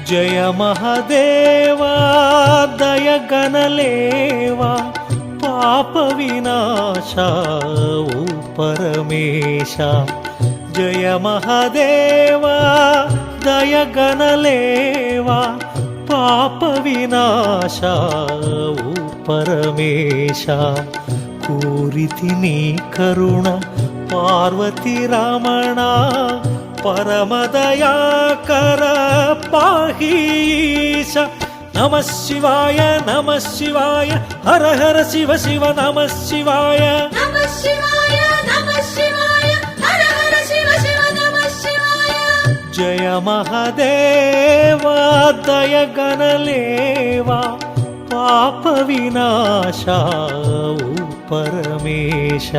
జయ మహదేవా దయగనలేవా పాప వినాశ ఓ పరమేశ జయ మహదేవా దయగనలేవా పాప వినాశ ఓ పరమేశ కోరితి నీ కరుణ పార్వతి రమణ పరమదయాకర పాహీశ నమః శివాయ హర హర శివ శివ నమః శివాయ జయ మహదేవా దయగనలేవా పాప వినాశ ఓ పరమేశ